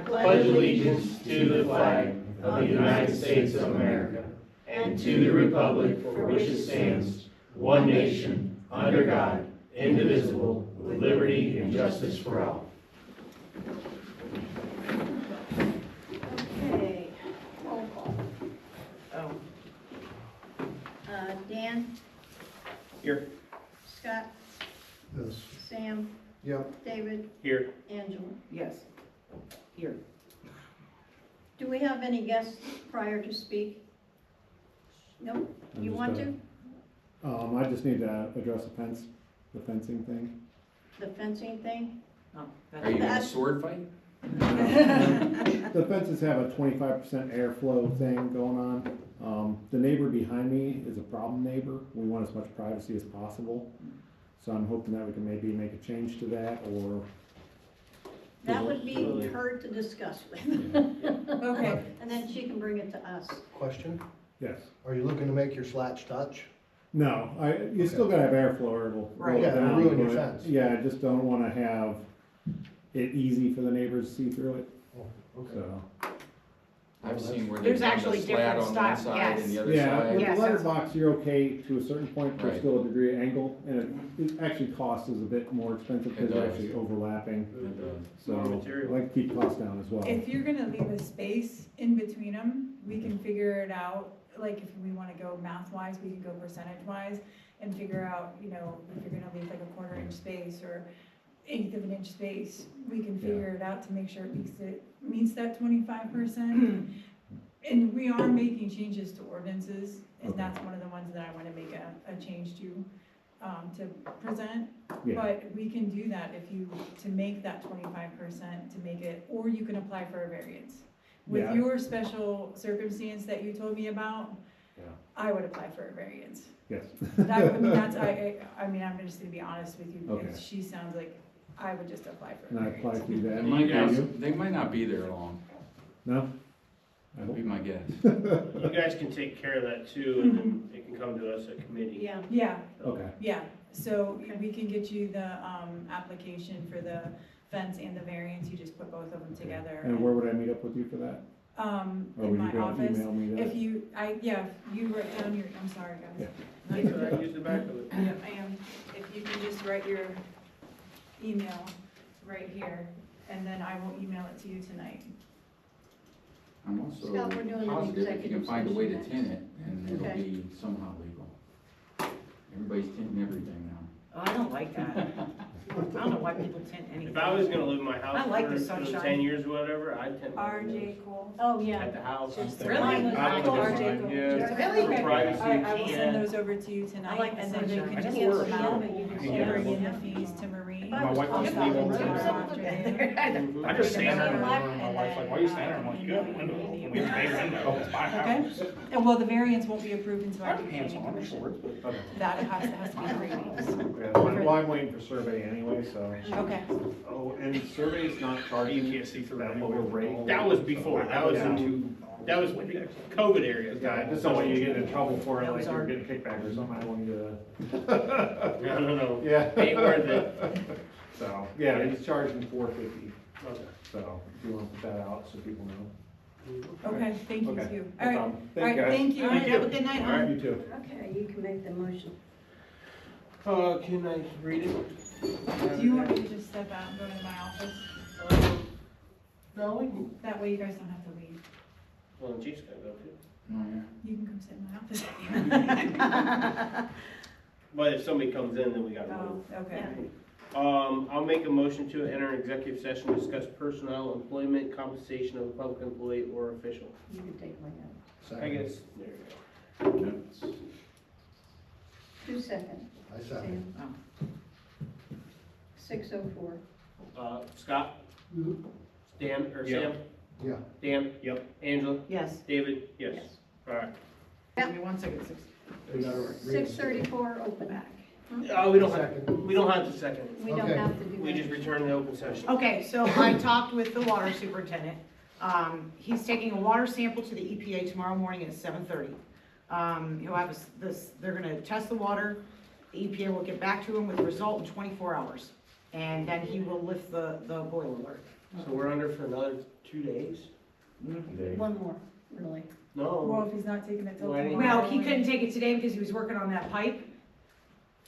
pledge allegiance to the flag of the United States of America and to the republic for which it stands, one nation, under God, indivisible, with liberty and justice for all. Okay, roll call. Dan? Here. Scott? Yes. Sam? Yep. David? Here. Angela? Yes. Here. Do we have any guests prior to speak? No? You want to? I just need to address the fencing thing. The fencing thing? Oh, Are you in a That's- sword fight? The fences have a 25% airflow thing going on. The neighbor behind me is a problem neighbor. We want as much privacy as possible. So I'm hoping that we can maybe make a change to that, or That would be her to discuss with. Okay. And then she can bring it to us. Question, yes. are you looking to make your slats touch? No, you still gotta have airflow or it'll Right. roll Yeah, it'll down, ruin your but, fence. yeah, I just don't wanna have it easy for the neighbors to see through it, Oh, okay. so. I've seen where There's they've done actually the slat different on one style, side yes. and the other Yeah, with side. Yes, the that's- letterbox, you're okay to a certain point, there's Right. still a degree of angle, and it actually costs us a bit more expensive It because they're does. actually overlapping, It does. so More I material. like to keep costs down as well. If you're gonna leave a space in between them, we can figure it out, like if we wanna go math-wise, we can go percentage-wise and figure out, you know, if you're gonna leave like a quarter-inch space or eighth of an inch space, we can figure it out to make sure it meets that 25%. And we are making changes to ordinances, and Okay. that's one of the ones that I wanna make a change to present. Yeah, But we can do that to make that 25%, to make it, or you can apply for a variance. With Yeah. your special circumstance that you told me about, Yeah. I would apply for a variance. yes. I mean, I'm just gonna be honest with you, Okay. because she sounds like I would just apply for And a I apply variance. through that. They might Are not, you? they might not be there long, No? I would be hope. my guess. You guys can take care of that too, and then it can come to us at committee. Yeah. Yeah, Okay, yeah, so we can get you the, application for the fence and the variance, you just put both of them together. and where would I meet up with you for that? Or In would you my be able to office. email me that? If you write down your, I'm sorry, guys. Yeah. I use the back of it. I am, if you can just write your email right here, and then I will email it to you tonight. I'm also Scott, we're doing an positive if you executive can find a way to session tin it, and it'll Okay. be somehow legal. Everybody's tinting everything now. Oh, I don't like that. I don't know why people tint anything. If I was gonna live in my house I like the for sunshine. 10 years or whatever, I'd tend to. RJ Cole. Oh, yeah. At the house. Really? Mine was I would Cole. just- RJ Cole. Yeah. Really? For privacy, I will send yeah. those over to you tonight, I like the and then you sunshine. can I just never fill them out but you can and see bring in it. the fees to Marie. My wife I'll wants stop to in leave tomorrow them. afternoon. I just stand there and Black my and wife's like, why are you standing there? I'm like, you have a window, we have a big window, it's my Okay, house. and well, the variance won't be approved until I after have pants planning on, commission. shorts, but. That has to be 3 weeks. Well, I'm waiting for survey anyway, so. Okay, Oh, and survey's not charging. You can't see through that that lower window. rate. That was before, that was in, that was COVID area. Yeah, I just don't want you to get in trouble for it, like you're getting kickback or something, I want you No. to. Yeah. Ain't worth it. So, yeah, he's charging $450, Okay. so if you wanna put that out so people know. okay, thank you, Okay, Sue. no All right, problem. all right, guys. thank you. All right, have a good night, All huh? right, you too. Okay, you can make the motion. Can I read it? Do you want me to just step out and go to my office? No, we can, That way you guys don't have to leave. well, Chief's gotta go too. Oh, yeah. You can come sit in my office. But if somebody comes in, then we gotta Oh, move. okay. I'll make a motion to enter an executive session to discuss personnel, employment, compensation of a public employee or official. You can take my notes. I Second. guess, there you go. 2 seconds. I second. Sam. 6:04. Scott? Dan, or Yeah. Sam? Yeah. Dan? Yep. Angela? Yes. David? Yes. Yes. Alright. Give me 1 second. 6:34, open back. Oh, we don't have Second. to second. We don't Okay. have to do that. We just return the open session. Okay, so I talked with the water superintendent. He's taking a water sample to the EPA tomorrow morning at 7:30. He'll have they're gonna test the water. The EPA will get back to him with the result in 24 hours. and then he will lift the boil alert. So we're under for another 2 days? One more, really. Well, No. if he's not taking it till Why didn't- tomorrow. Well, he couldn't take it today because he was working on that pipe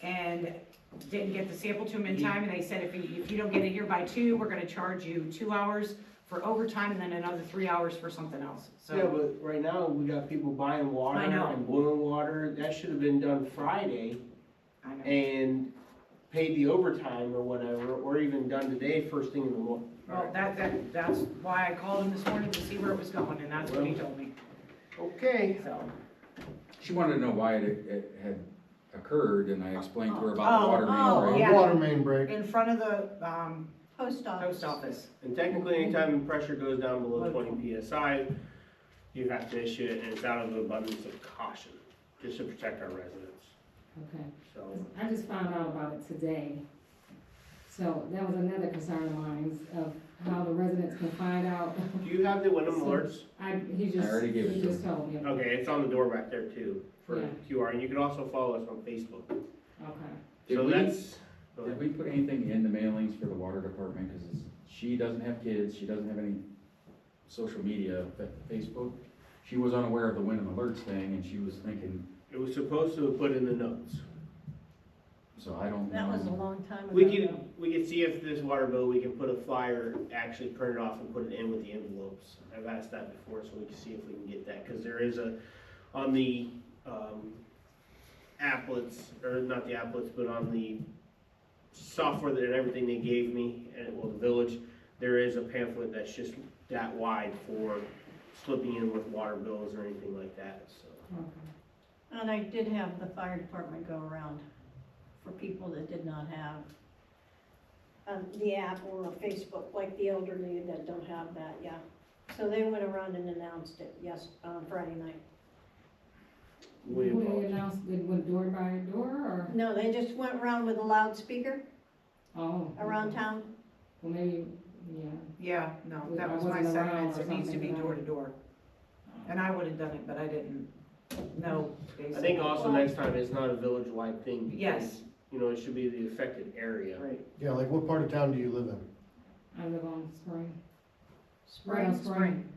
and didn't get the sample to him in time, and they said if you don't get it here by 2, we're gonna charge you 2 hours for overtime and then another 3 hours for something else, Yeah, so. but right now, we got people buying water I know. and boiling water. That should have been done Friday I know. and paid the overtime or whatever, or even done today, first thing in the morning. Well, that's why I called him this morning to see where it was going, and that's what he told me, Okay. so. She wanted to know why it had occurred, and I explained to her about the water Oh, main break. yeah. Water main break. In front of the, Post office. post office. And technically, anytime the pressure goes down below 20 PSI, you have to issue it, and it's out of an abundance of caution, just to protect our residents. Okay, So, I just found out about it today. So that was another concern of mine, of how the residents can find out. do you have the Windham So- alerts? I already gave it He to just told me. Okay, it's on the door back there too, for Yeah. QR, and you can also follow us on Facebook. Okay. Did So we- that's, Did we put anything in the mailings for the water department, because she doesn't have kids, she doesn't have any social media, Facebook? She was unaware of the Windham Alerts thing, and she was thinking, it was supposed to have put in the notes. so I don't know. That was a long time ago. We could see if this water bill, we can put a flyer, actually print it off and put it in with the envelopes. I've asked that before, so we can see if we can get that, because there is on the, applets, or not the applets, but on the software and everything they gave me, and well, the village, there is a pamphlet that's just that wide for slipping in with water bills or anything like that, so. Okay. And I did have the fire department go around for people that did not have the app or Facebook, like the elderly that don't have that, yeah. So they went around and announced it, yes, on Friday night. We Who they apologize. announced, they went door by door, or? No, they just went around with a loudspeaker Oh. around town. Well, maybe, yeah. Yeah, no, that I was my wasn't around sentiments, or it needs to something, be but I- door to door. And I would've done it, but I didn't know, I basically. think also next time, it's not a village-wide thing, because, Yes. you know, it should be the affected area. Right. Yeah, like what part of town do you live in? I live on Spring. Spring. Spring.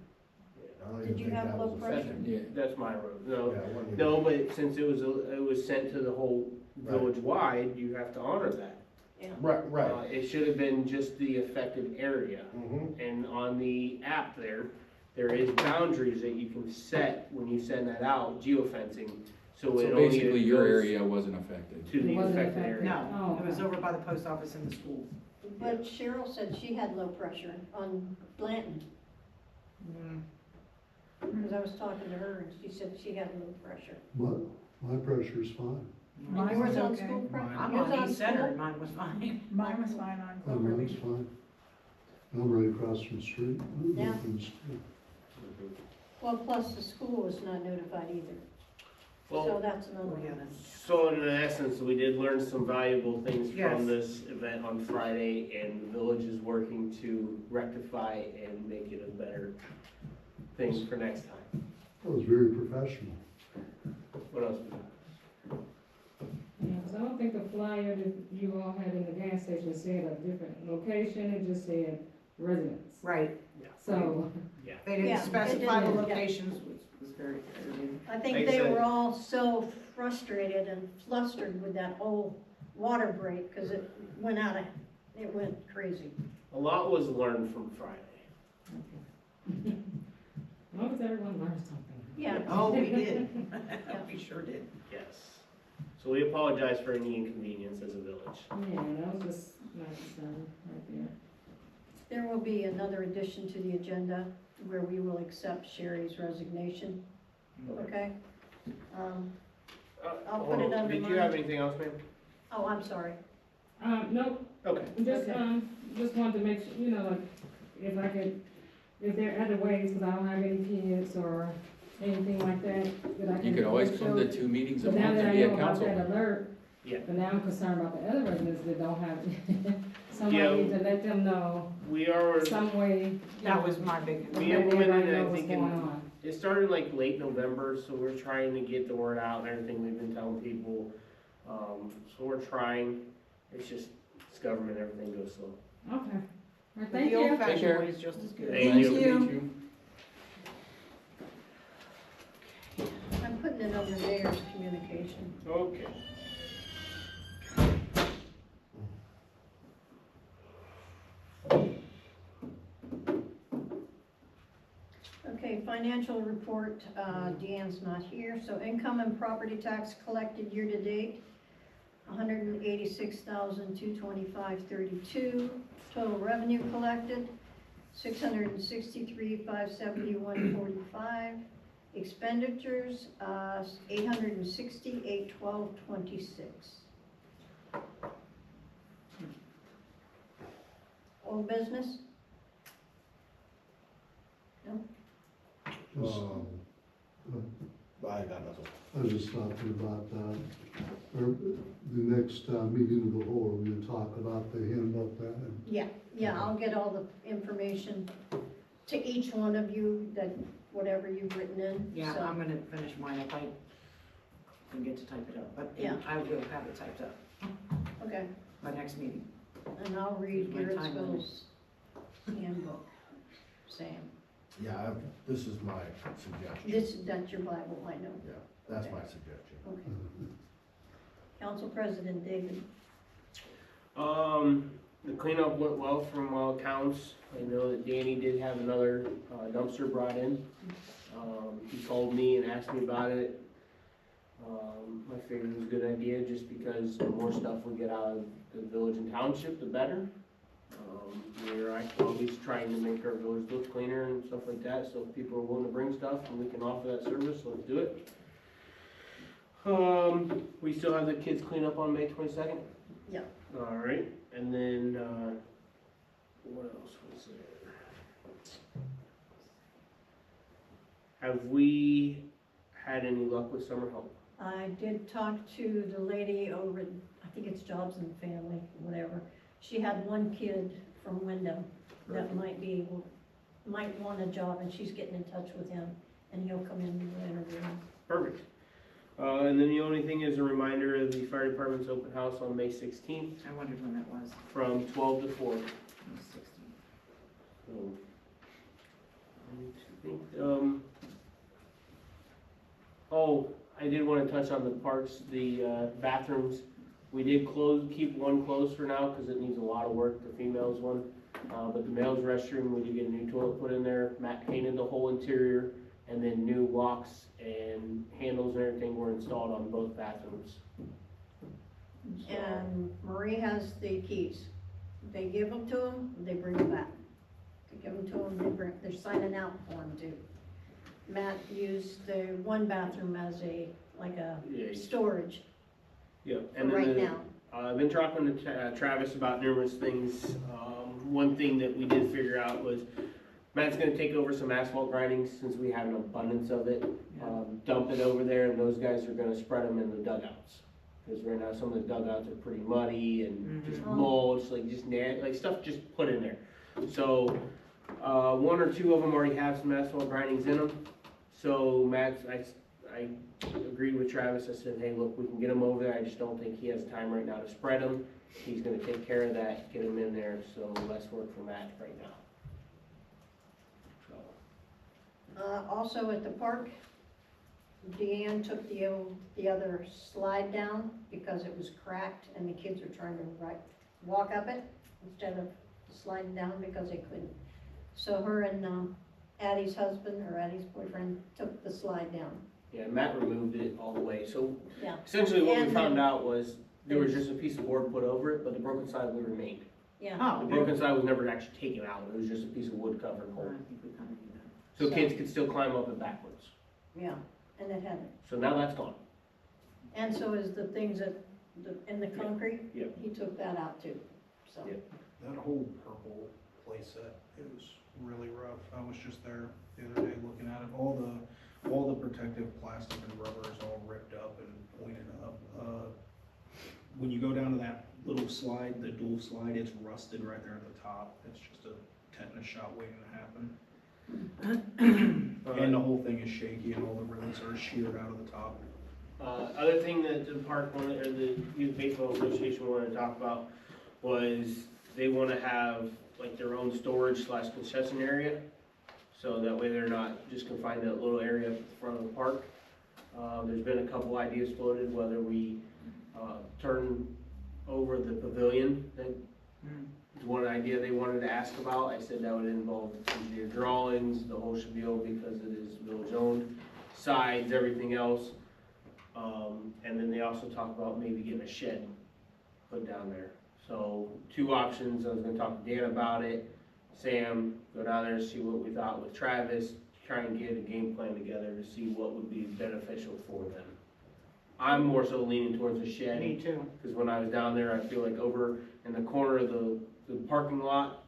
I don't Did even you think have that low was pressure? affected. Yeah, That's my road, no. Yeah, it wasn't even- No, but since it was sent to the whole village-wide, you have to honor that. Yeah. Right. It should have been just the affected area. Mm-hmm. And on the app there is boundaries that you can set when you send that out, geofencing, so it so only basically your goes area wasn't affected. to the It wasn't affected affected. area. No, it was okay. over by the post office and the school. But Cheryl said she had low pressure on Blanton, because I was talking to her and she said she had low pressure. My pressure's fine. Mine Yours was on okay. school pressure? I'm Yours on East Center school? and mine was fine. Mine was fine on Oh, Clover mine's Beach. fine. I'm right across from the street. Yeah. From the school. Well, plus the school was not notified either. So Well, that's another Oh, yeah, one. that's- so in essence, we did learn some valuable things Yes. from this event on Friday, and the village is working to rectify and make it a better thing for next time. That was very professional. What else? Yeah, 'cause I don't think the flyer that you all had in the gas station said a different location, it just said residence. Right, So, they didn't Yeah, it specify the didn't, yeah. locations, which was very irritating. I think Like I they said- were all so frustrated and flustered with that whole water break, because it went crazy. A lot was learned from Friday. as long as everyone learns something. Yeah. Oh, we did. We sure did. Yes. So we apologize for any inconvenience as a village. Yeah, that was just my concern right there. There will be another addition to the agenda where we will accept Sherry's resignation, okay? I'll put it under Did you mine. have anything else, ma'am? Oh, I'm sorry. Nope, Okay. just, Okay. just wanted to make sure, you know, like, if I could, if there are other ways, because I don't have any kids or anything like that, that I can. You could always make come sure- to 2 meetings a But now month that and I be a know about that council. alert, Yeah. but now I'm concerned about the other residents that don't have, Yeah. somebody needs to let them know, We are, some way. That was my big, we let implemented everybody it, know I what's think, going in, on. it started like late November, so we're trying to get the word out and everything we've been telling people. So we're trying, it's just It's government, everything goes slow. Okay. Well, But thank the you. old fashioned care. way is just as good. Thank Thank you. you. I'm putting it under mayor's communication. Okay. Okay, financial report, Deanne's not here, so income and property tax collected year to date, 186,225.32. Total revenue collected, 663,571.45. Expenditures, 868,12.26. Old business? No? I got nothing. I was just talking about, the next, meeting of the whole, we're gonna talk about the handbook then. Yeah, I'll get all the information to each one of you, that, whatever you've written in. Yeah, so- I'm gonna finish mine if I can get to type it up, but Yeah. I will have it typed up Okay, by next meeting. and I'll read My time Garrettsville's handbook, Sam. Yeah, this is my suggestion. That's your Bible, I know. Yeah, that's my suggestion. Okay. Council President David. The cleanup went well from all accounts. I know that Danny did have another dumpster brought in. He called me and asked me about it. I figured it was a good idea, just because the more stuff we get out of the village and township, the better. We're always trying to make our village look cleaner and stuff like that, so if people are willing to bring stuff and we can offer that service, let's do it. We still have the kids clean up on May 22nd? Yeah. All right, and then, what else was there? Have we had any luck with summer help? I did talk to the lady over, I think it's Jobs and Family, whatever. She had one kid from Windham that might want a job, and she's getting in touch with him, and he'll come in and interview him. Perfect. And then the only thing is a reminder of the fire department's open house on May 16th I wondered when that was. from 12 to 4. 16. So, I did want to touch on the parks, the bathrooms. We did keep one closed for now because it needs a lot of work, the females one. But the males restroom, we did get a new toilet put in there. Matt painted the whole interior, and then new locks and handles and everything were installed on both bathrooms. And Marie has the keys. They give them to them, they bring them back. They give them to them, they're signing out for them too. Matt used the one bathroom as like a Yeah. storage Yeah, for and right then now. I've been talking to Travis about numerous things. One thing that we did figure out was Matt's gonna take over some asphalt grinding since we have an abundance of it. Dump it over there, and those guys are gonna spread them in the dugouts. Because right now, some of the dugouts are pretty muddy and just mulch, like just like stuff just put in there. So, one or two of them already have some asphalt grindings in them. So Matt's, I agreed with Travis. I said, hey, look, we can get them over there. I just don't think he has time right now to spread them. He's gonna take care of that, get them in there, so less work for Matt right now. Also at the park, Deanne took the other slide down because it was cracked and the kids are trying to walk up it instead of sliding down because they couldn't. So her and Addie's husband or Addie's boyfriend took the slide down. Yeah, Matt removed it all the way. So Yeah. essentially what we And found out was there was just a piece of board put over it, but the broken side would remain. Yeah. Oh, The broken side was never actually taken out. It was just a piece of wood covered I hole. think we kind of knew that. So So- kids could still climb up it backwards. Yeah, and it hadn't. So now that's gone. And so is the things in the concrete. Yep. He took that out too, so. Yep. That whole purple playset is really rough. I was just there the other day looking at it. All the protective plastic and rubber is all ripped up and pointed up. When you go down to that little slide, the dual slide, it's rusted right there at the top. It's just a tetanus shot waiting to happen. And the whole thing is shaky and all the rivets are sheared out of the top. Other thing that the park wanted, or the youth baseball association wanted to talk about, was they wanna have like their own storage / concession area. So that way they're not just confined to that little area at the front of the park. There's been a couple ideas floated, whether we, turn over the pavilion. That is one idea they wanted to ask about. I said that would involve engineer drawings, the whole spiel, because it is village owned, sides, everything else. And then they also talked about maybe getting a shed put down there. So 2 options. I was gonna talk to Dan about it. Sam, go down there and see what we thought with Travis, try and get a game plan together to see what would be beneficial for them. I'm more so leaning towards a shed. Me too. Because when I was down there, I feel like over in the corner of the parking lot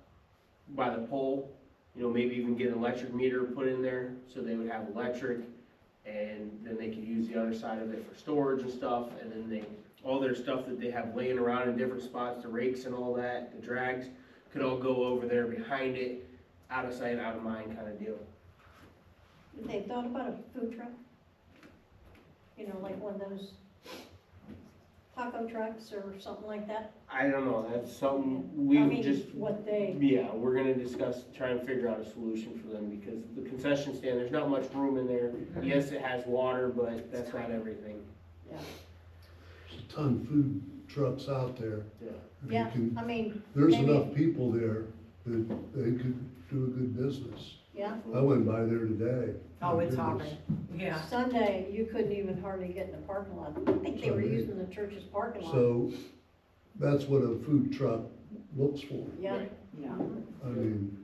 by the pole, you know, maybe even get an electric meter put in there so they would have electric, and then they could use the other side of it for storage and stuff, and then all their stuff that they have laying around in different spots, the rakes and all that, the drags, could all go over there behind it, out of sight, out of mind kind of deal. They thought about a food truck? You know, like one of those taco trucks or something like that? I don't know, that's something I we mean, just, what they, yeah, we're gonna discuss, try and figure out a solution for them, because the concession stand, there's not much room in there. Yes, it has water, but that's not everything. yeah, There's a ton of food trucks out there. Yeah. You yeah, can- I mean, There's maybe- enough people there that they could do a good business. yeah. I went by there today. Oh, it's My hopping, goodness. yeah. Sunday, you couldn't even hardly get in the parking lot. I think they were Sunday. using the church's parking lot. So that's what a food truck looks for. Yeah. Right. Yeah. I mean,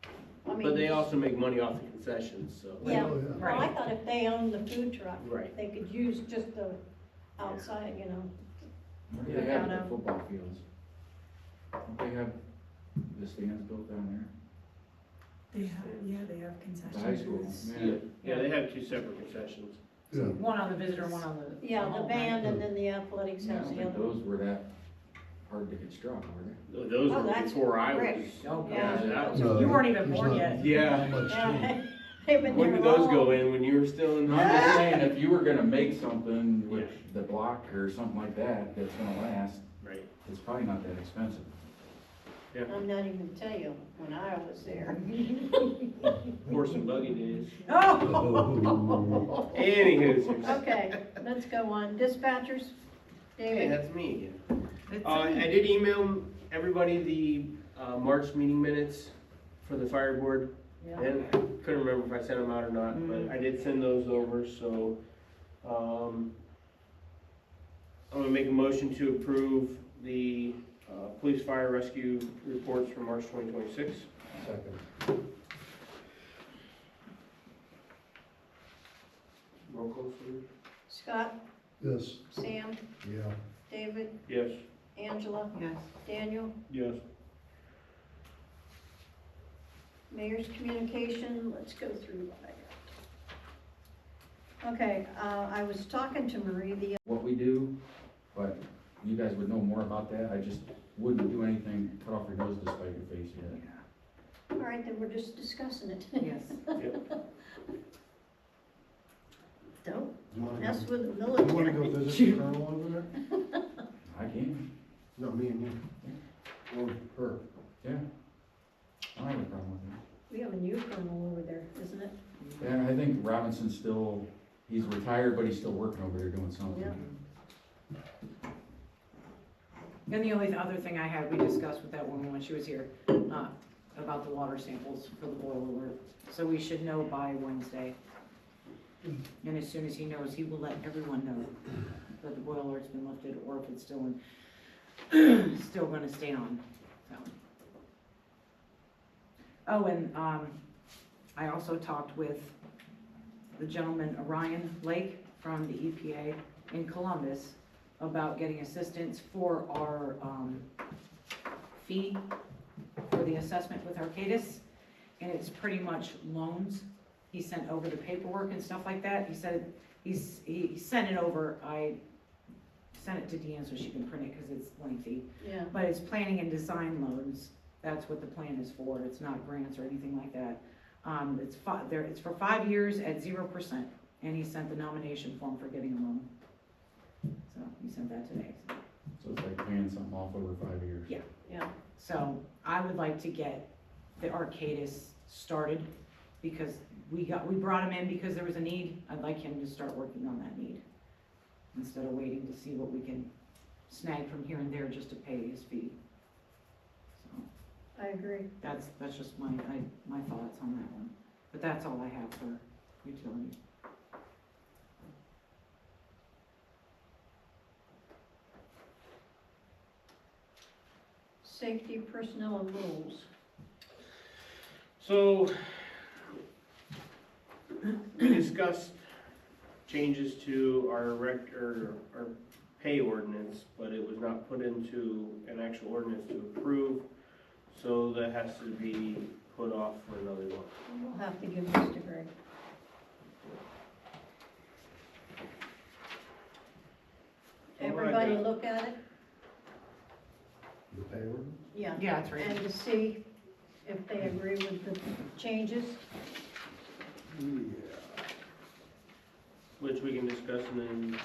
I But they mean, also make money off the concessions, so. yeah, Oh, yeah. well, I thought if they owned the food truck, Right. they could use just the outside, you know. Where do they have Yeah, the football fields? Don't they have the stands built down there? They have, yeah, they have The concession high school, booths. yeah. Yeah, they have 2 separate concessions. yeah, One on the visitor, one on the. Yeah, home, the right? band and then the athletics I has don't the think other. those were that hard to construct, were Those Oh, were that's before I brick. was. Oh, Yeah. that was- No, You weren't even there's born not- yet. Yeah. not much to it. Yeah, they've been When there did those long. go in? When you were still in? they? I'm just saying, if you were gonna make something with Yeah. the block or something like that, that's gonna last, Right. it's probably not that expensive. I'm not even tell you, when I was there. Horse and buggy days. Oh, Oh, Anywho. okay, let's go on. Dispatchers, Hey, David? that's me again. It's I did email everybody the, March meeting minutes for the fire board. Yeah. And I couldn't remember if I sent them out or not, but I did send those over, so, I'm gonna make a motion to approve the, police fire rescue reports for March 2026. Second. Roll call, please. Scott, yes, Sam, Yeah. David, Yes. Angela, Yes. Daniel, Yes. mayor's communication, let's go through what I got. Okay, I was talking to Marie What we do, but you guys would know more about that, I just wouldn't do anything, cut off your nose to spite your face yet. all right, then we're just discussing it. Yes. Don't You wanna mess go- with the You wanna military. go visit the colonel over there? I can, No, me and you. Or her. yeah. I don't have a problem with that. We have a new colonel over there, isn't it? Yeah, I think Robinson's still, he's retired, but he's still working over there doing something. Yeah. And the only other thing I had, we discussed with that woman when she was here, about the water samples for the boil alert. So we should know by Wednesday. And as soon as he knows, he will let everyone know that the boil alert's been lifted, or if it's still in, still gonna stay on, so. Oh, and, I also talked with the gentleman, Orion Lake, from the EPA in Columbus, about getting assistance for our, fee for the assessment with Arcadis, and it's pretty much loans. He sent over the paperwork and stuff like that. He said, he sent it over, I sent it to Deanne so she can print it, cause it's lengthy. Yeah. But it's planning and design loans, that's what the plan is for, it's not grants or anything like that. It's for 5 years at 0%, and he sent the nomination form for getting a loan. So, he sent that today. So it's like paying something off over 5 years. Yeah. Yeah, So I would like to get the Arcadis started, because we brought him in because there was a need. I'd like him to start working on that need, instead of waiting to see what we can snag from here and there just to pay his fee. So I agree. that's just my thoughts on that one. But that's all I have for utilities. Safety personnel and rules. So, we discussed changes to our pay ordinance, but it was not put into an actual ordinance to approve, so that has to be put off for another one. We'll have to give this to Greg. Everybody look at it? The pay ordinance? Yeah. Yeah, that's right. And to see if they agree with the changes. Yeah. Which we can discuss and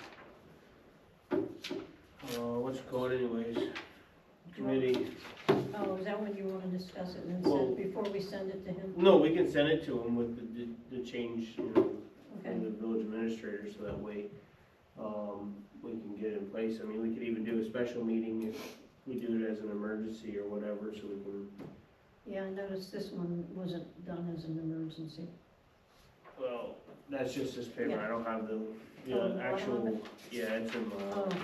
then, what's it called anyways? Committee. Oh, is that when you want to discuss it and then Well- send, before we send it to him? No, we can send it to him with the change, Okay. from the village administrator, so that way, we can get it in place. I mean, we could even do a special meeting if we do it as an emergency or whatever, so we can, Yeah, I noticed this one wasn't done as an emergency. well, that's just this paper, Yeah. I don't have the Oh, the bottom of actual, it? yeah, it's in my Oh. office.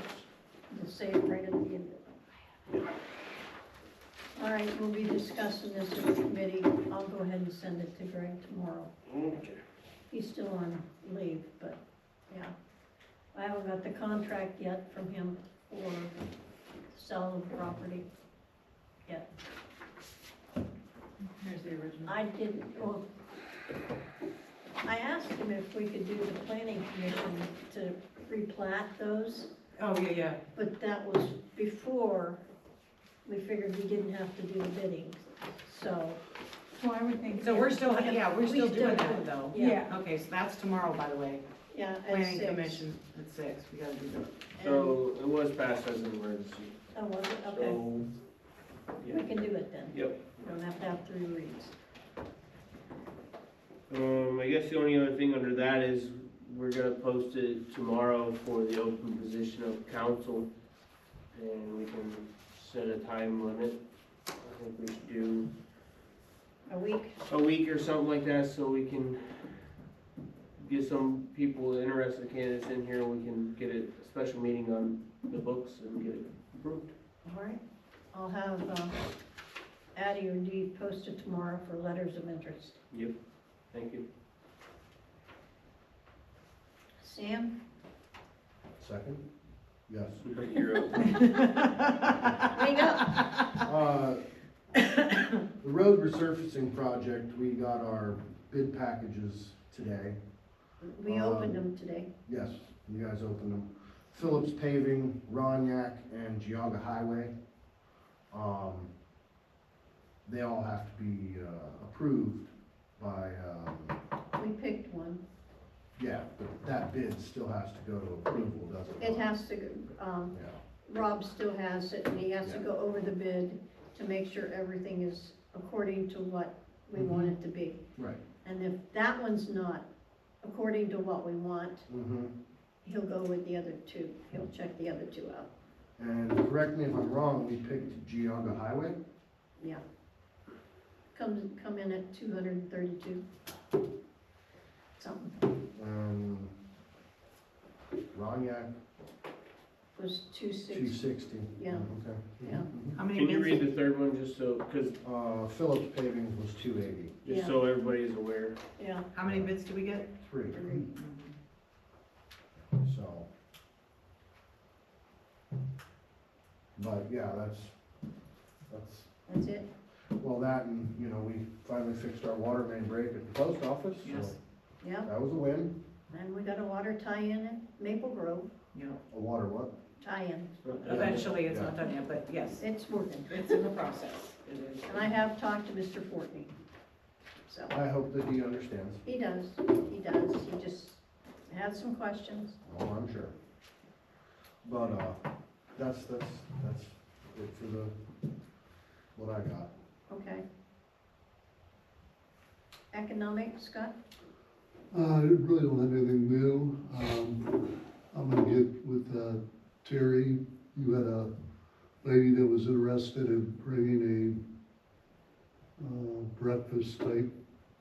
We'll say it right at the end. All right, we'll be discussing this in the committee. I'll go ahead and send it to Greg tomorrow. Okay. He's still on leave, but, yeah. I haven't got the contract yet from him for sale of property yet. Here's the original. I didn't, well, I asked him if we could do the planning commission to replat those, Oh, yeah. but that was before we figured we didn't have to do the bidding, so. Well, I would think. So we're still, we're We still still doing do that it. though. Yeah. Okay, so that's tomorrow, by the way. Yeah, at Planning 6. commission at 6, we gotta do that. So, it was passed as an emergency, Oh, was it? Okay, so, we yeah, can do it then. yep. We don't have to have 3 reads. I guess the only other thing under that is we're gonna post it tomorrow for the open position of council. And we can set a time limit. I think we should do A week? a week or something like that, so we can get some people, interested candidates in here, we can get a special meeting on the books and get it approved. All right. I'll have Addie or Dee post it tomorrow for letters of interest. Yep, thank you. Sam? Second? Yes. You're up. Hang up. The road resurfacing project, we got our bid packages today. We opened them today. Yes, you guys opened them. Phillips Paving, Roniak, and Geauga Highway. They all have to be approved by, We picked one. yeah, but that bid still has to go to approval, doesn't it? It has to, Yeah, Rob still has it, and he has to Yeah. go over the bid to make sure everything is according to what we Mhm. want it to be. right. And if that one's not according to what we want, Mm-hmm. he'll go with the other 2. He'll check the other 2 out. And correct me if I'm wrong, we picked Geauga Highway? Yeah. Come in at 232. Something. Roniak, Was 260. 260. Yeah. Okay. Yeah. Mhm. How many Can you bids? read the third one, just so, cause, Phillips Paving was 280, just Yeah. so everybody's aware. Yeah. How many bids do we get? 3, 3. so. But yeah, that's, That's it? well, that and, you know, we finally fixed our water main break at the post office, Yes. so Yeah. that was a win. And we got a water tie-in at Maple Grove, Yeah. A water what? tie-in. Eventually, it's not done yet, but yes, It's working. it's in the process. It is. And I have talked to Mr. Fortney. So, I hope that he understands. he does. He just had some questions. Oh, I'm sure. But, That's it for what I got. Okay. Economic, Scott? I really don't have anything new. I'm gonna get with Terry. You had a lady that was interested in bringing a breakfast type.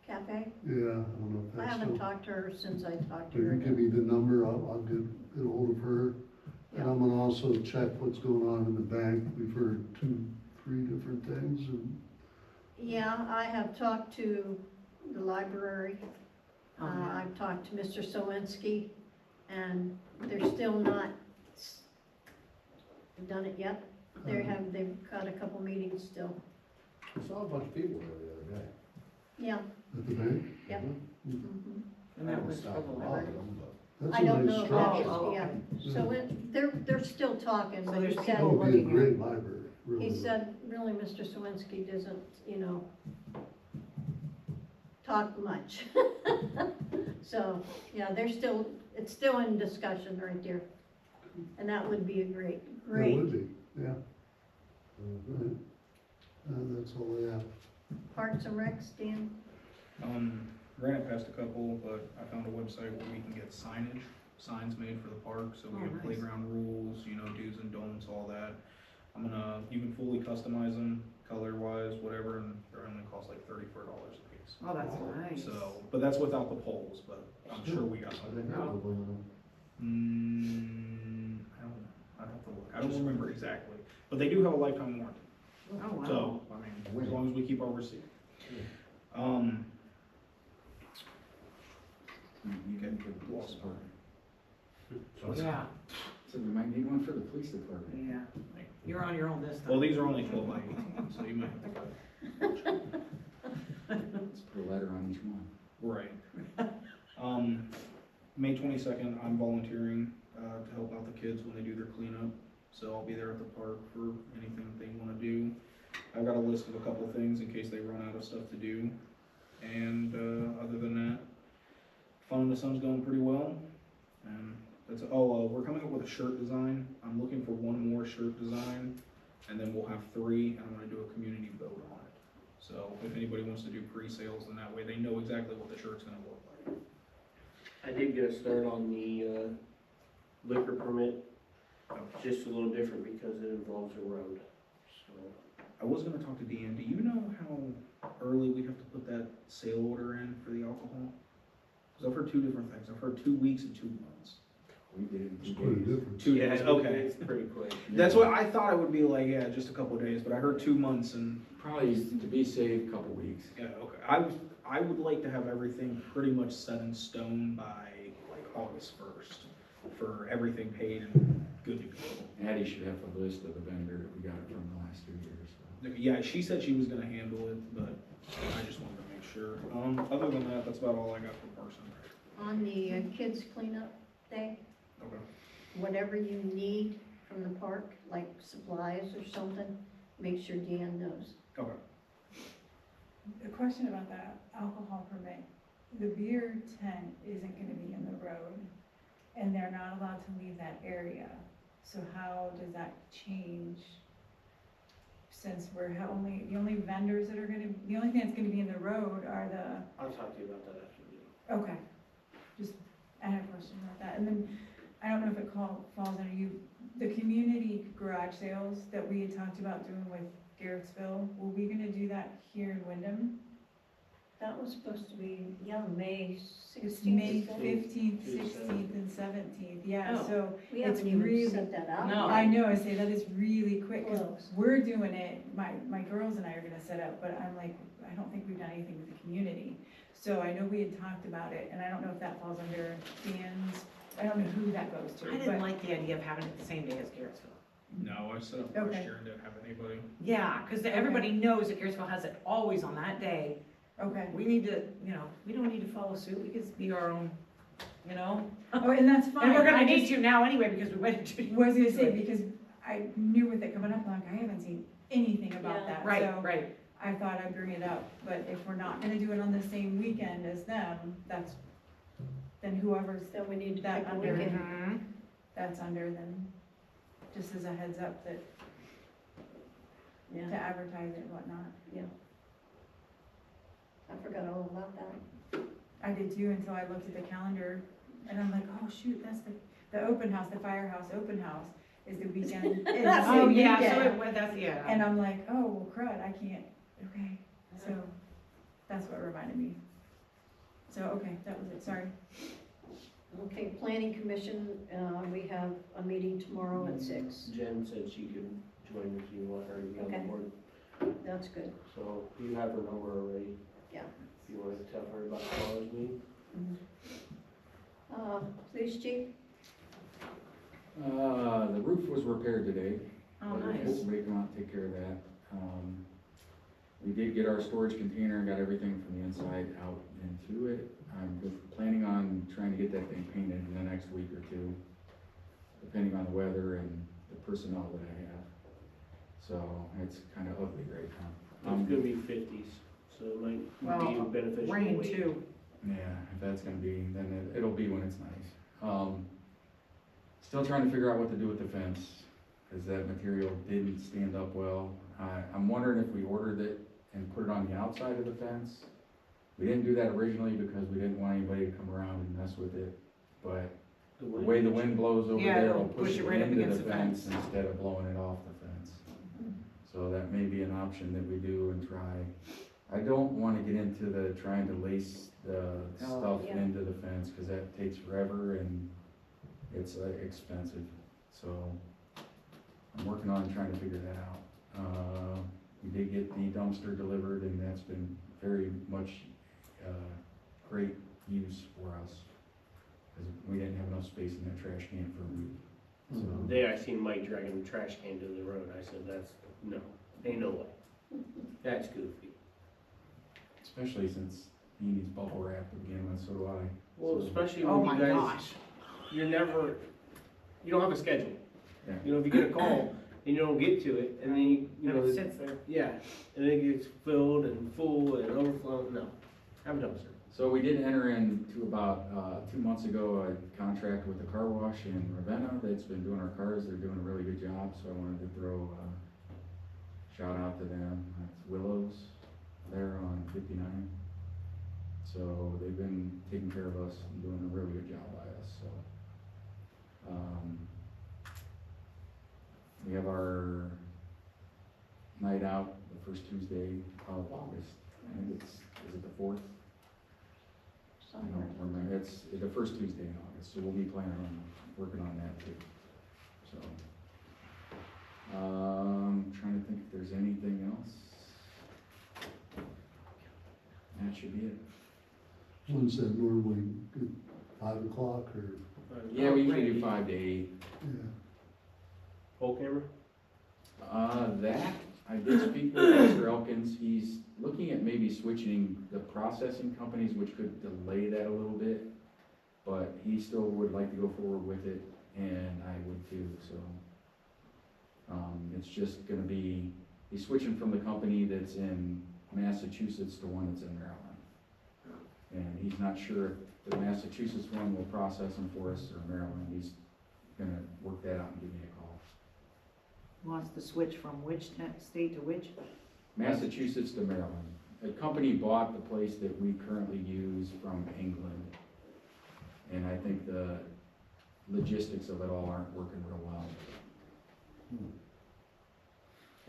Cafe? Yeah, I don't know if I that's haven't still. talked to her since I talked If to her. you give me the number, I'll get a hold of her. And I'm gonna also check what's going on in the bank. We've heard 2-3 different things and. Yeah, I have talked to the library. Oh, yeah. I've talked to Mr. Sowinski, and they're still not done it yet. They've got a couple meetings still. I saw a bunch of people there the other day. Yeah. At the bank? Yep. Mhm. Mhm. And that was Stopped for the a lot of library. them, but- That's I a don't nice know if structure. that's, Oh, yeah, okay. so they're still talking, So but he there's said, That people would be a looking at great library, really. he said, really, Mr. Sowinski doesn't, talk much. So, yeah, it's still in discussion right there. And that would be a great. That would be, yeah. Mhm. Right. That's all I have. Parks and Recs, Dan? Ran it past a couple, but I found a website where we can get signs made for the park, so we Oh, have nice. playground rules, do's and don'ts, all that. You can fully customize them, color-wise, whatever, and they're only cost like $34 a piece. Oh, that's nice. So, but that's without the poles, but I'm sure we got I some. think probably, I don't know, I'd have to look, I don't remember exactly, but they do have a lifetime warranty, Oh, wow. so, as long as we keep our receipt. You can put the police department. Yeah, So we might need one for the police department. yeah. You're on your own this time. Well, these are only 12 by 18, so you might have to cut. Let's put a letter on each one. Right. May 22nd, I'm volunteering to help out the kids when they do their cleanup. So I'll be there at the park for anything they want to do. I've got a list of a couple things in case they run out of stuff to do. And other than that, Fun in the Sun's going pretty well. And we're coming up with a shirt design. I'm looking for one more shirt design, and then we'll have 3, and I'm going to do a community vote on it. So if anybody wants to do pre-sales, then that way they know exactly what the shirt's going to look like. I did get a start on the liquor permit, just a little different because it involves a road, so. I was gonna talk to Deanne. Do you know how early we have to put that sale order in for the alcohol? Because I've heard 2 different things. I've heard 2 weeks and 2 months. We did it in It's 2 pretty days. different. 2 days, okay. It's pretty quick. That's what I thought it would be like, yeah, just a couple of days, but I heard 2 months and, Probably to be safe, a couple weeks. yeah, okay. I would like to have everything pretty much set in stone by like August 1st for everything paid and good to go. Addie should have a list of the vendor that we got it from the last 2 years. So. Yeah, she said she was gonna handle it, but I just wanted to make sure. Other than that, that's about all I got for Parks and Rec. On the kids cleanup day, Okay. whatever you need from the park, like supplies or something, make sure Dan knows. Okay. A question about that alcohol permit. The beer tent isn't gonna be in the road, and they're not allowed to leave that area. So how does that change? Since we're the only vendors that are the only thing that's gonna be in the road are I'll talk to you about that after the meeting. okay. Just, I had a question about that. And then, I don't know if it falls under you, the community garage sales that we had talked about doing with Garrettsville, were we gonna do that here in Wyndham? That was supposed to be, May It's 16th. May isn't it? 15th, 16th, and 17th, yeah, Oh. so We it's haven't even really- set that out. No. I know, I say that is really quick, Close. because we're doing it, my girls and I are gonna set up, but I'm like, I don't think we've done anything with the community. So I know we had talked about it, and I don't know if that falls under Dan's, I don't know who that goes to, I but. didn't like the idea of having it the same day as Garrettsville. No, I set up last Okay. year and didn't have anybody. Yeah, because everybody knows that Garrettsville has it always on that day. Okay, We need to, we don't need to follow suit, we can be our own, oh, and that's fine. And we're gonna I need just to now anyway, because we went to. was gonna say, because I knew with it coming up, like, I haven't seen anything about Yeah. that, Right, so right. I thought I'd bring it up, but if we're not gonna do it on the same weekend as them, then whoever's Then we need to That pick a under- weekend. Mhm. that's under, then just as a heads up that, to Yeah, advertise it and whatnot. I forgot all about that. I did too until I looked at the calendar and I'm like, oh shoot, that's the open house, the firehouse open house is the weekend. is the Oh, yeah, so weekend. it, well, that's, yeah. And I'm like, oh, well, crud, I can't, okay, so that's what reminded me. So, okay, that was it, sorry. Okay, planning commission, we have a meeting tomorrow at 6. Jen said she could join if you want her to be on Okay. the board. That's good. So you have her number already. Yeah. If you want to tell her about tomorrow's meeting. Police chief? The roof was repaired today. Oh, nice. Somebody come out and take care of that. We did get our storage container and got everything from the inside out into it. I'm planning on trying to get that thing painted in the next week or two, depending on the weather and the personnel that I have. So it's kind of ugly right now. It's gonna be 50s, so it might Well, be beneficial. to Rain wait. too. Yeah, if that's gonna be, then it'll be when it's nice. Still trying to figure out what to do with the fence, because that material didn't stand up well. I'm wondering if we ordered it and put it on the outside of the fence. We didn't do that originally because we didn't want anybody to come around and mess with it, but the way the wind blows over Yeah, there, it'll it'll push it right up into against the the fence fence. instead of blowing it off the fence. So that may be an option that we do and try. I don't wanna get into the trying to lace the stuff yeah. into the fence, cause that takes forever and it's expensive. So I'm working on trying to figure that out. We did get the dumpster delivered and that's been very much, great use for us. Cause we didn't have enough space in that trash can for a week. So, Today I seen Mike dragging the trash can to the road. I said, no, ain't no way. That's goofy. especially since he needs bubble wrap to begin with, so do I. Well, So- especially Oh when my you guys, gosh. you don't have a schedule. Yeah. You know, if you get a call and you don't get to it, and then you And know, it sits there. yeah, and it gets filled and full and overflowing, no, have a dumpster. So we did enter into about 2 months ago a contract with the car wash in Ravenna that's been doing our cars. They're doing a really good job, so I wanted to throw a shout out to them. That's Willows there on 59. So they've been taking care of us and doing a really good job by us, so. We have our night out the first Tuesday of August. I think is it the 4th? I Somewhere. don't remember, it's the first Tuesday in August, so we'll be planning on working on that too, so. Trying to think if there's anything else. That should be it. When's that normally, good, 5 o'clock or, Yeah, we usually do 5 to 8. yeah? Whole camera? That, I did speak with Mr. Elkins, he's looking at maybe switching the processing companies, which could delay that a little bit. But he still would like to go forward with it, and I would too, so. It's just gonna be, he's switching from the company that's in Massachusetts to one that's in Maryland. And he's not sure if the Massachusetts one will process them for us or Maryland, he's gonna work that out and give me a call. Wants to switch from which state to which? Massachusetts to Maryland. A company bought the place that we currently use from England. And I think the logistics of it all aren't working real well.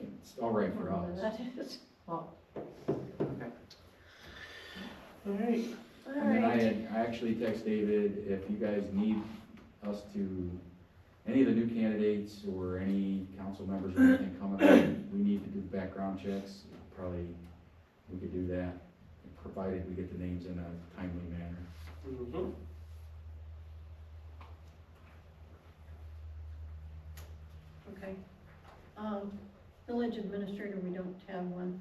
It's all right for us. That is. Well, okay. Alright. And then I actually text David, if you guys need us to, any of the new candidates or any council members or anything coming up, we need to do background checks, probably we could do that, provided we get the names in a timely manner. Mm-hmm. Okay. Village administrator, we don't have one.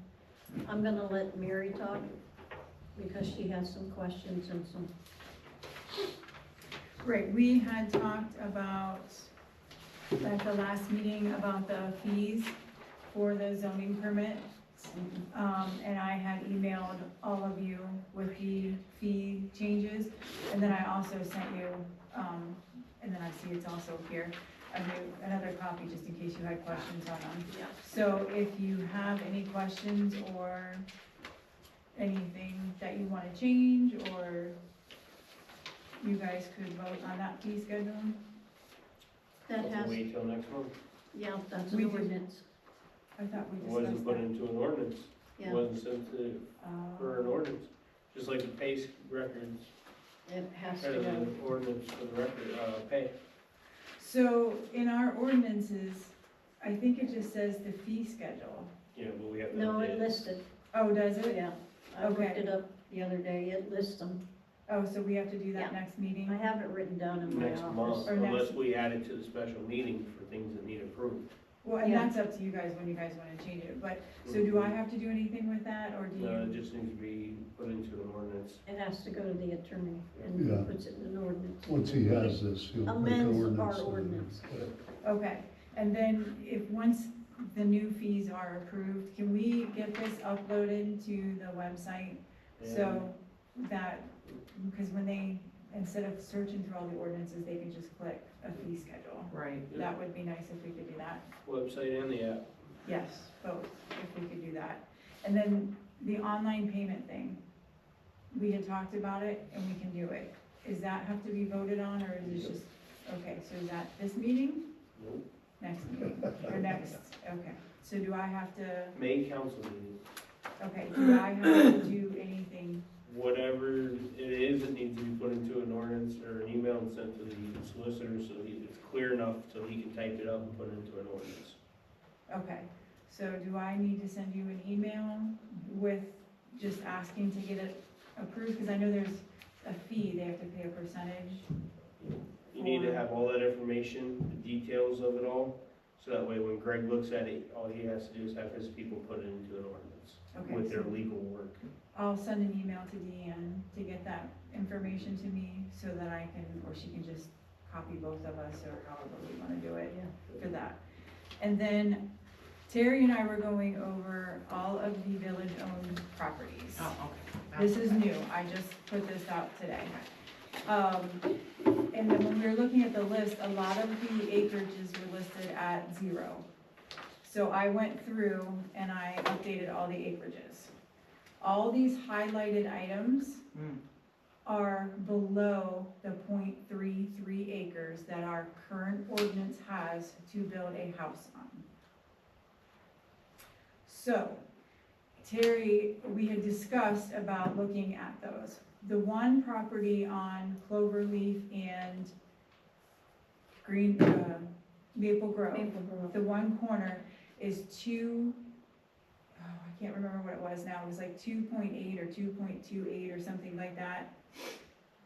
I'm gonna let Mary talk because she has some questions and some, Right, we had talked about, at the last meeting, about the fees for the zoning permit. And I had emailed all of you with the fee changes, and then I also sent you, and then I see it's also here, another copy just in case you had questions on them. Yeah. So if you have any questions or anything that you wanna change, or you guys could vote on that fee schedule. That has, Wait till next month. yeah, that's We an did- ordinance, I thought we It wasn't discussed put that. into an ordinance. It yeah. wasn't sent to, for an ordinance. Just like the pay records, It has or to go. the ordinance for the record, pay. So in our ordinances, I think it just says the fee schedule. Yeah, but we have to No, update it it. listed, Oh, does it? yeah. I looked Okay. it up the other day, it lists them. Oh, so we have to do that Yeah. next meeting? I have it written down in my Next month, office. Or next- unless we add it to the special meeting for things that need approved. Well, and Yeah. that's up to you guys when you guys wanna change it, but, so do I have to do anything with that, or do No, it you? just needs to be put into an ordinance. It has to go to the attorney and Yeah. he puts it in an ordinance. Once he has this, he'll make an Amends ordinance. our ordinance. Okay, and then if, once the new fees are approved, can we get this uploaded to the website? So that, because when they, instead of searching through all the ordinances, they can just click a fee schedule. Right. That would be nice if we could do that. Website and the app. Yes, both, if we could do that. And then the online payment thing, we had talked about it and we can do it. Does that have to be voted on, or is it just, okay, so is that this meeting? Nope. Next meeting, or next, okay. So do I have to, May council meeting. okay, do I have to do anything? Whatever it is, it needs to be put into an ordinance or an email and sent to the solicitor so it's clear enough so he can type it up and put it into an ordinance. Okay, so do I need to send you an email with just asking to get it approved? Because I know there's a fee, they have to pay a percentage. You need to have all that information, the details of it all, so that way when Greg looks at it, all he has to do is have his people put it into an ordinance Okay, with their so legal work. I'll send an email to Deanne to get that information to me so that I can, or she can just copy both of us or however we wanna do it for that. And then Terry and I were going over all of the village-owned properties. Oh, okay. This is new, I just put this out today. And then when we were looking at the list, a lot of the acreages were listed at 0. So I went through and I updated all the acreages. All these highlighted items Hmm. are below the 0.33 acres that our current ordinance has to build a house on. So, Terry, we had discussed about looking at those. The one property on Cloverleaf and Maple Grove, Maple Grove. the one corner is I can't remember what it was now, it was like 2.8 or 2.28 or something like that.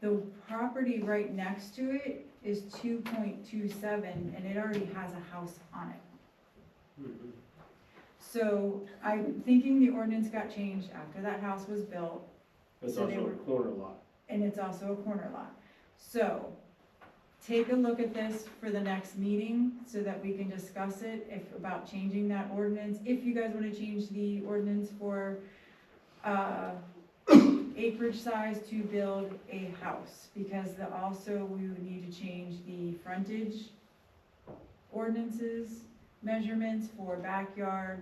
The property right next to it is 2.27 and it already has a house on it. Mhm. So I'm thinking the ordinance got changed after that house was built, It's So they also a were- corner lot. and it's also a corner lot. So, take a look at this for the next meeting, so that we can discuss it, about changing that ordinance, if you guys wanna change the ordinance for, acreage size to build a house, because also we would need to change the frontage ordinances, measurements for backyard,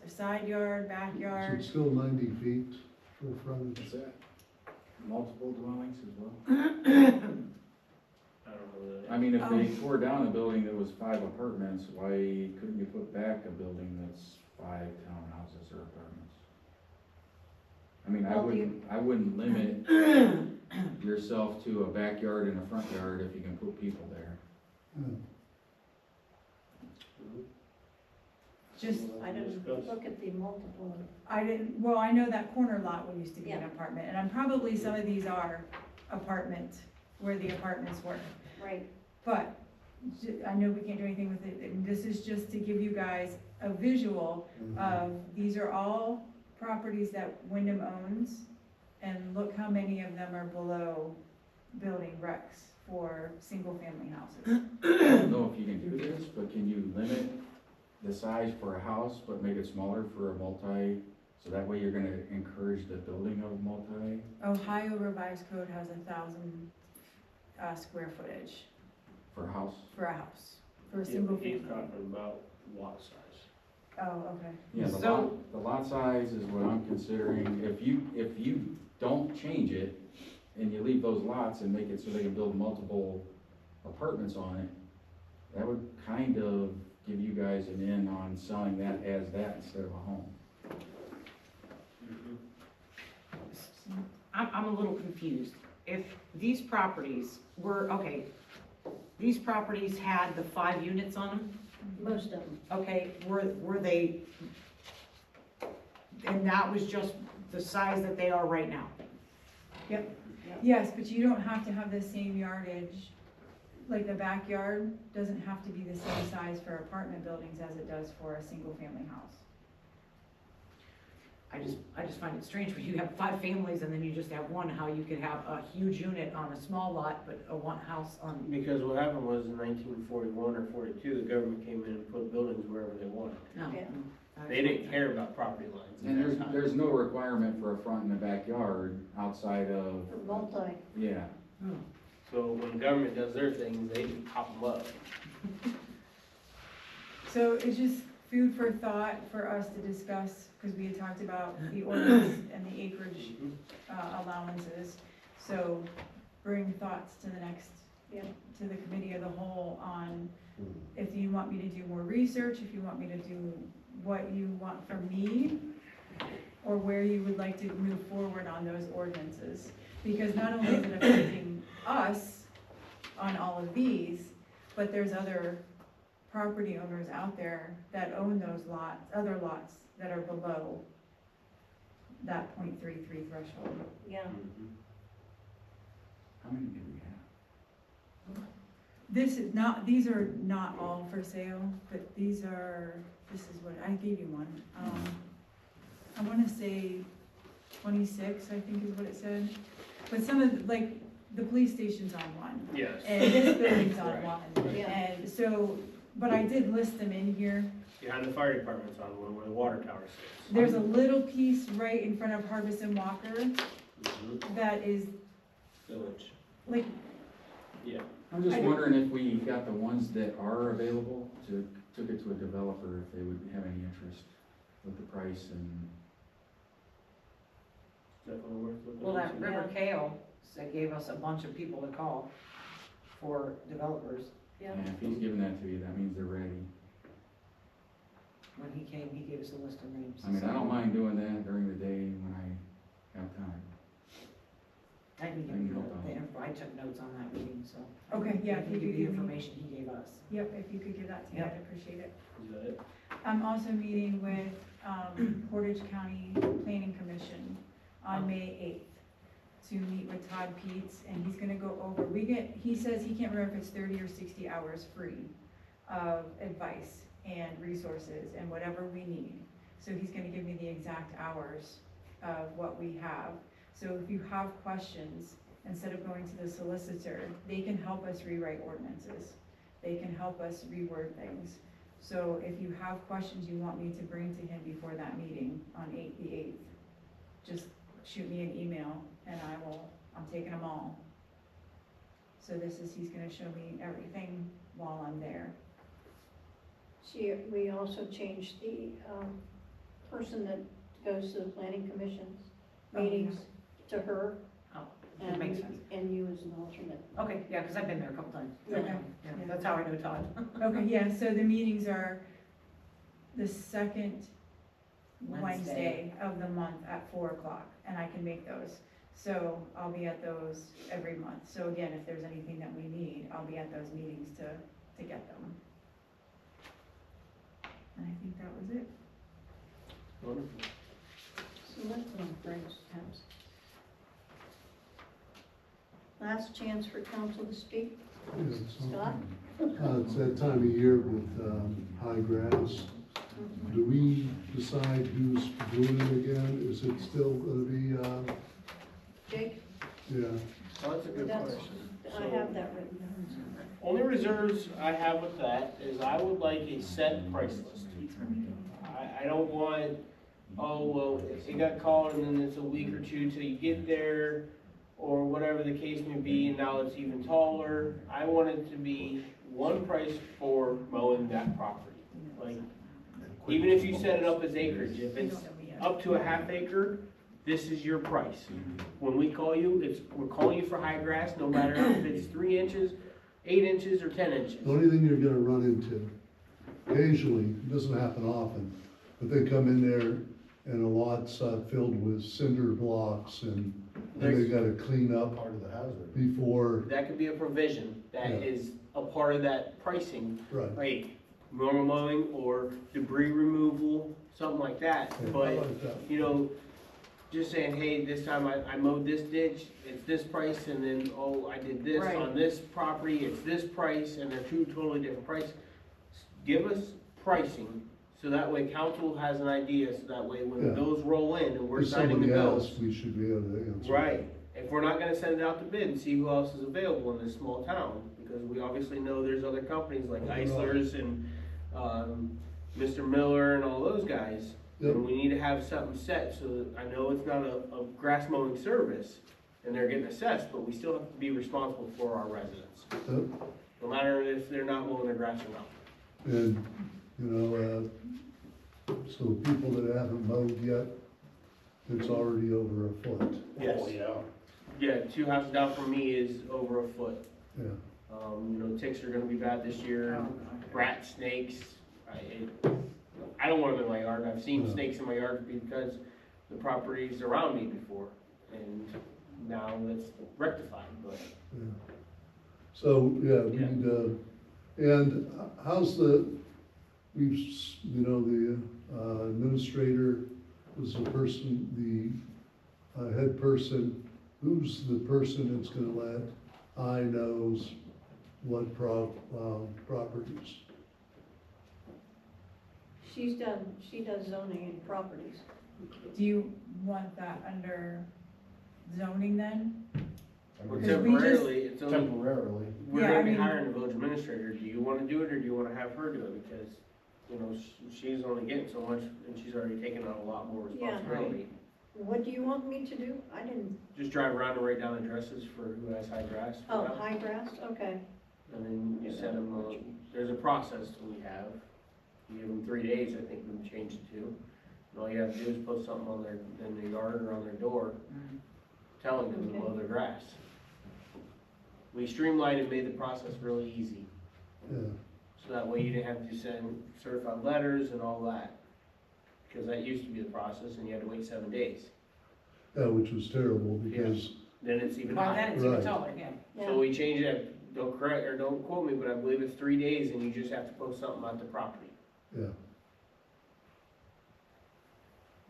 side yard, Is backyard. it still 90 feet for the frontage? Is that multiple dwellings as well? I don't know that. I mean, if they tore down a building that was 5 apartments, why couldn't you put back a building that's 5 townhouses or apartments? I mean, I wouldn't limit yourself to a backyard and a front yard if you can put people there. Yeah. Just, I didn't look at the multiple. well, I know that corner lot used to be an Yeah. apartment, and I'm probably, some of these are apartment, where the apartments were. Right, But, I know we can't do anything with it, and this is just to give you guys a visual of, these are all properties that Windham owns, and look how many of them are below building recs for single-family houses. I don't know if you can do this, but can you limit the size for a house, but make it smaller for a multi, so that way you're gonna encourage the building of multi? Ohio Revised Code has 1,000 square footage For a house? for a house. for a single He's family? talking about lot size. Oh, okay. Yeah, the lot size is what I'm considering. If you don't change it and you leave those lots and make it so they can build multiple apartments on it, that would kind of give you guys an in on selling that as that instead of a home. I'm a little confused. If these properties were, okay, these properties had the 5 units on them, Most of them. okay, were they, and that was just the size that they are right now? Yes, but you don't have to have the same yardage, like the backyard doesn't have to be the same size for apartment buildings as it does for a single family house. I just find it strange when you have 5 families and then you just have one, how you could have a huge unit on a small lot, but a one house on. Because what happened was in 1941 or 42, the government came in and put buildings wherever they wanted. No. Yeah. They didn't care about property lines. And there's no requirement for a front and a backyard outside of, For multi. yeah. So when government does their things, they pop them up. So it's just food for thought for us to discuss, because we had talked about the ordinance and the acreage allowances. So bring thoughts to the next, Yeah. to the committee of the whole on if you want me to do more research, if you want me to do what you want from me, or where you would like to move forward on those ordinances. Because not only is it affecting us on all of these, but there's other property owners out there that own those lots, other lots that are below that .33 threshold. Yeah. How many do we have? This is not, these are not all for sale, but these are, this is what, I gave you one. I wanna say 26, I think is what it said. But some of, like, the police station's on one, Yes. and this building's on Right. one. Yeah. And so, but I did list them in here. Behind the fire department's on one where the water tower sits. There's a little piece right in front of Harbison Walker that is, Village. like, Yeah. I'm just I- wondering if we got the ones that are available, took it to a developer, if they would have any interest with the price and. Definitely worth looking Well, that into. River Kale, that gave us a bunch of people to call for developers. Yeah. And if he's giving that to you, that means they're ready. When he came, he gave us a list of names. I mean, I don't mind doing that during the day when I have time. I can give you the info. I took notes on that meeting, so. okay, yeah, I if can you give could you give the me, information he gave us. yep, if you could give that to me, Yep. I'd appreciate it. Is that it? I'm also meeting with, Portage County Planning Commission on May 8th to meet with Todd Peets, and he's gonna go over, he says he can't remember if it's 30 or 60 hours free of advice and resources and whatever we need. So he's gonna give me the exact hours of what we have. So if you have questions, instead of going to the solicitor, they can help us rewrite ordinances. They can help us reword things. So if you have questions you want me to bring to him before that meeting on the 8th, just shoot me an email and I'm taking them all. So he's gonna show me everything while I'm there. We also changed the, person that goes to the planning commission's Oh, yeah. meetings to her. Oh, that makes sense. And you as an alternate. Okay, yeah, because I've been there a couple times. Okay. Yeah, that's how I know Todd. Okay, yeah, so the meetings are the second Wednesday. Wednesday of the month at 4 o'clock, and I can make those. So I'll be at those every month. So again, if there's anything that we need, I'll be at those meetings to get them. And I think that was it. Wonderful. So that's on Frank's house. Last chance for council to speak. Yeah, it's Scott? It's that time of year with high grass. Do we decide who's doing it again? Is it still gonna be, Jake? yeah, Well, that's a good That's- question. I have that written down. Only reserves I have with that is I would like a set price list. I don't want, oh, well, it got called and then it's a week or two till you get there, or whatever the case may be, and now it's even taller. I want it to be one price for mowing that property. Like, even if you set it up as acreage, if it's up to a half acre, this is your price. When we call you, we're calling you for high grass, no matter if it's 3 inches, 8 inches, or 10 inches. The only thing you're gonna run into, occasionally, it doesn't happen often, but they come in there and a lot's filled with cinder blocks and they gotta clean up Part of the hazard. before, That could be a provision that Yeah. is a part of that pricing, right. like normal mowing or debris removal, something like that. Yeah, I But, like that. you know, just saying, hey, this time I mowed this ditch, it's this price, and then, oh, I did this Right. on this property, it's this price, and they're two totally different prices. Give us pricing, so that way council has an idea, so that way when Yeah. the bills roll in and we're If signing the somebody bills. asks, we should be able to answer. Right, if we're not gonna send it out to bid and see who else is available in this small town, because we obviously know there's other companies like Eisler's and, Mr. Miller and all those guys. Yep. And we need to have something set, so that I know it's not a grass mowing service, and they're getting assessed, but we still have to be responsible for our residents. Yep. No matter if they're not mowing their grass or not. And, you know, so people that haven't mowed yet, it's already over a foot. Yes. Oh, yeah. Yeah, 2 houses down from me is over a foot. Yeah, You know, ticks are gonna be bad this year, rats, snakes. I don't want them in my yard. I've seen No. snakes in my yard because the property's around me before, and now that's rectified, but. yeah. So, yeah, we Yeah. need, and how's the, you know, the administrator was the person, the head person, who's the person that's gonna let I knows what properties? She does zoning and properties. Do you want that under zoning then? Well, Because we just- temporarily, it's only, Temporarily. we're Yeah, gonna I be mean- hiring a village administrator. Do you wanna do it, or do you wanna have her do it? Because, you know, she's only getting so much, and she's already taken on a lot more Yeah. responsibility. What do you want me to do? I didn't, Just drive around and write down addresses for who has high grass. oh, high grass, okay. And then you send them, there's a process we have. You give them 3 days, I think we've changed it to. And all you have to do is post something on in their yard or on their door, telling them to mow their grass. We streamlined and made the process really easy. Yeah, So that way you didn't have to send certified letters and all that. Because that used to be the process and you had to wait 7 days. yeah, which was terrible because, Then it's even By higher. then, it's even Right. taller, yeah. So we changed it, don't correct, or don't quote me, but I believe it's 3 days and you just have to post something on the property. yeah.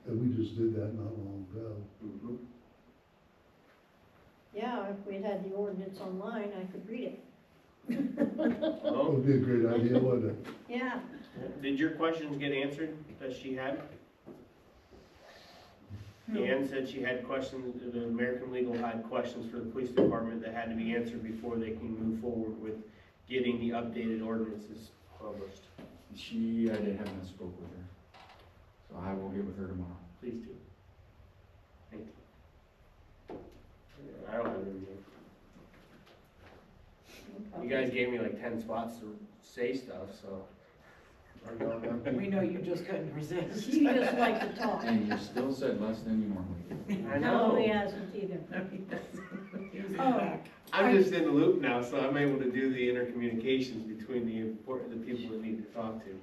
And we just did that not long ago. Mhm. Yeah, if we'd had the ordinance online, I could read it. That Well, would be a great idea, wouldn't it? Yeah, did your questions get answered that she had? Ann said she had questions, the American Legal had questions for the police department that had to be answered before they can move forward with getting the updated ordinances published. I haven't spoke with her, so I will get with her tomorrow. Please do. Thank you. I don't have anything. You guys gave me like 10 spots to say stuff, so. We know you just couldn't resist. you just like to talk. And you still said less than you normally do. I No, he know. hasn't either. Oh, I'm just in the loop now, so I'm able to do the intercommunications between the people that need to talk to.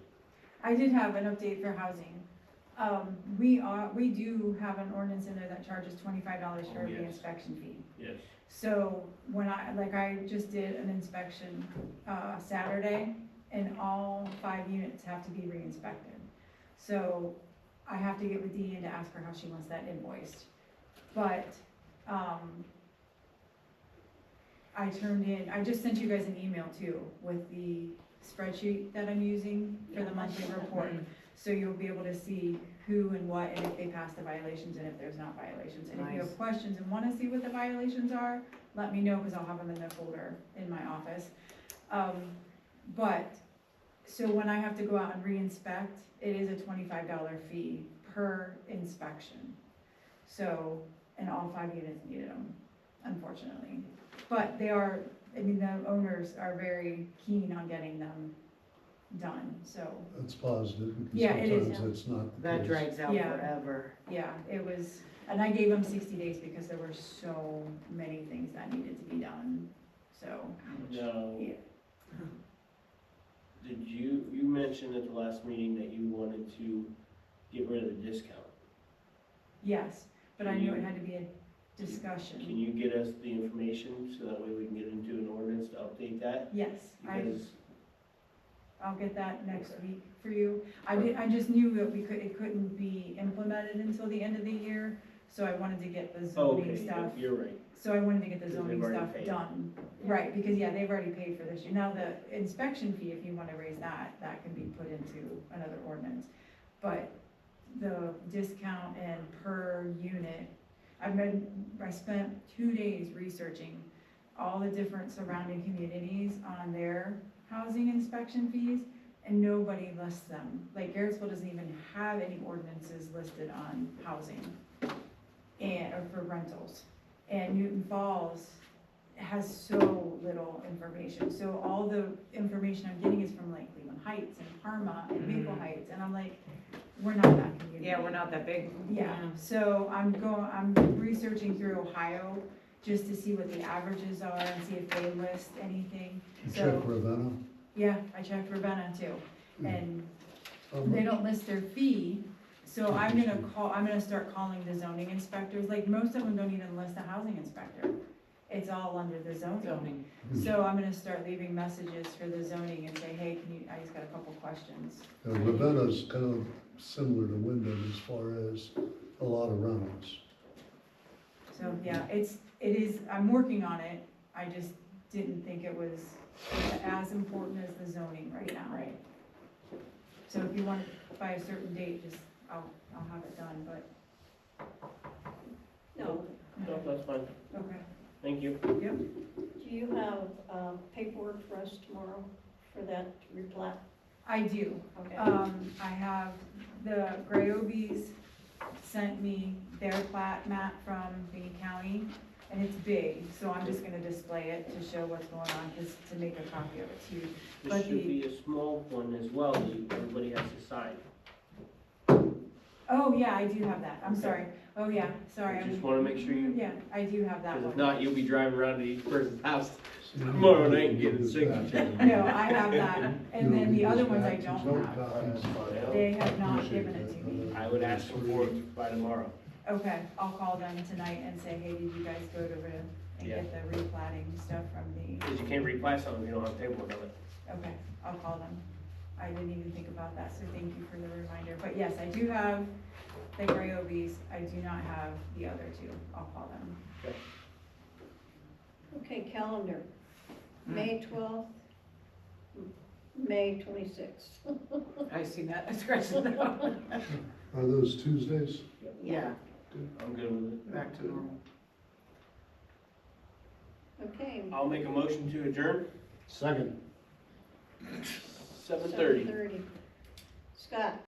I did have an update for housing. We do have an ordinance in there that charges $25 for Oh, the yes. inspection fee. Yes. So when I just did an inspection, Saturday, and all 5 units have to be re-inspected. So I have to get with Dee to ask her how she wants that invoiced. But, I just sent you guys an email too with the spreadsheet that I'm using for the monthly report. So you'll be able to see who and what, and if they pass the violations and if there's not violations. And if you Nice. have questions and wanna see what the violations are, let me know, cause I'll have them in the folder in my office. But, so when I have to go out and re-inspect, it is a $25 fee per inspection. So, and all 5 units needed them, unfortunately. But they are, I mean, the owners are very keen on getting them done, so, That's positive, because Yeah, it is, sometimes that's not the That case. drags out Yeah. forever. yeah, it was, and I gave them 60 days because there were so many things that needed to be done, so, Now, yeah. did you mentioned at the last meeting that you wanted to get rid of the discount. Yes, but I knew it had to be a Can discussion. you get us the information so that way we can get into an ordinance to update that? Yes, Because, I'll get that next week for you. I just knew that it couldn't be implemented until the end of the year, so I wanted to get the zoning okay, stuff. you're right. So I wanted to get the Because zoning they've already stuff paid. done. Right, because, yeah, they've already paid for this year. Now, the inspection fee, if you wanna raise that, that can be put into another ordinance. But the discount and per unit, I spent 2 days researching all the different surrounding communities on their housing inspection fees, and nobody lists them. Like, Garrettsville doesn't even have any ordinances listed on housing or for rentals. And Newton Falls has so little information. So all the information I'm getting is from like Cleveland Heights and Parma and Maple Heights, and I'm like, we're not that community. Yeah, we're not that big. Yeah, so I'm researching through Ohio just to see what the averages are and see if they list anything. You So, check Ravenna. yeah, I checked Ravenna too, and Um, they don't list their fee, so I'm gonna start calling the zoning inspectors, like, most of them don't even list a housing inspector. It's all under the zoning. So I'm gonna start leaving messages for the zoning and say, hey, I just got a couple questions. Ravenna's kind of similar to Windham as far as a lot of rentals. So, yeah, it is, I'm working on it, I just didn't think it was as important as the zoning right now. Right. So if you want it by a certain date, just, I'll have it done, but, No, No, that's fine. okay. Thank you. do you have paperwork for us tomorrow for that replat? I do. Okay. I have, the Grayobies sent me their plat map from the county, and it's big, so I'm just gonna display it to show what's going on, just to make a copy of it too. This But should be a small one as well, that everybody has to sign. Oh, yeah, I do have that, I'm sorry. Oh, yeah, sorry. I just wanna make sure you, Yeah, I do have that because if one. not, you'll be driving around to each person's house tomorrow night and getting a signature. No, I have that, and then the other ones I don't No have. copies. They have not given it to me. I would ask for it by tomorrow. Okay, I'll call them tonight and say, hey, did you guys go to and get the replatting stuff from the, Because you can't replat something if you don't have paperwork on it. okay, I'll call them. I didn't even think about that, so thank you for the reminder. But yes, I do have the Grayobies, I do not have the other two. I'll call them. Okay, calendar, May 12th, May 26th. I see that, I scratched it out. Are those Tuesdays? Yeah. I'm good with it. Back to normal. Okay. I'll make a motion to adjourn, Second. 7:30. 7:30. Scott,